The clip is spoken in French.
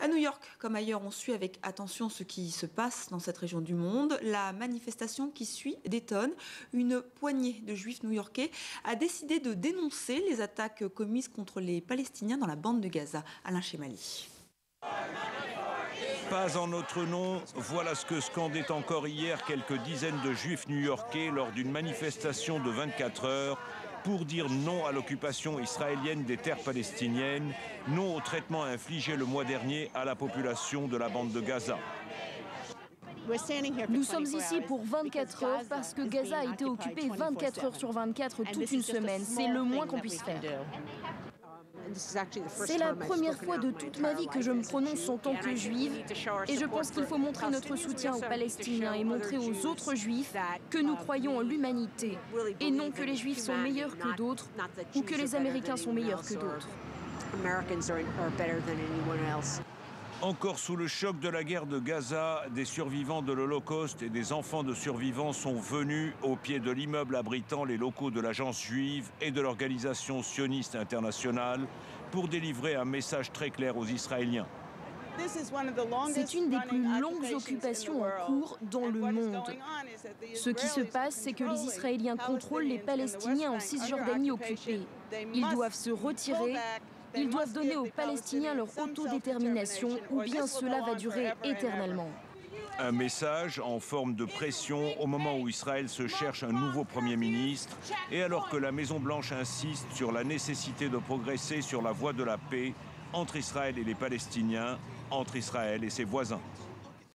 À New York, comme ailleurs, on suit avec attention ce qui se passe dans cette région du monde. La manifestation qui suit détonne. Une poignée de juifs new-yorkais a décidé de dénoncer les attaques commises contre les Palestiniens dans la bande de Gaza. Alain Chemali. Pas en notre nom, voilà ce que scandaient encore hier quelques dizaines de juifs new-yorkais lors d'une manifestation de 24 heures pour dire non à l'occupation israélienne des terres palestiniennes, non au traitement infligé le mois dernier à la population de la bande de Gaza. Nous sommes ici pour 24 heures parce que Gaza a été occupée 24 heures sur 24 toute une semaine. C'est le moins qu'on puisse faire. C'est la première fois de toute ma vie que je me prononce en tant que juive et je pense qu'il faut montrer notre soutien aux Palestiniens et montrer aux autres juifs que nous croyons en l'humanité et non que les juifs sont meilleurs que d'autres ou que les Américains sont meilleurs que d'autres. Encore sous le choc de la guerre de Gaza, des survivants de l'Holocauste et des enfants de survivants sont venus au pied de l'immeuble abritant les locaux de l'agence juive et de l'organisation sioniste internationale pour délivrer un message très clair aux Israéliens. C'est une des plus longues occupations en cours dans le monde. Ce qui se passe, c'est que les Israéliens contrôlent les Palestiniens en Cisjordanie occupée. Ils doivent se retirer. Ils doivent donner aux Palestiniens leur autodétermination ou bien cela va durer éternellement. Un message en forme de pression au moment où Israël se cherche un nouveau Premier ministre et alors que la Maison-Blanche insiste sur la nécessité de progresser sur la voie de la paix entre Israël et les Palestiniens, entre Israël et ses voisins.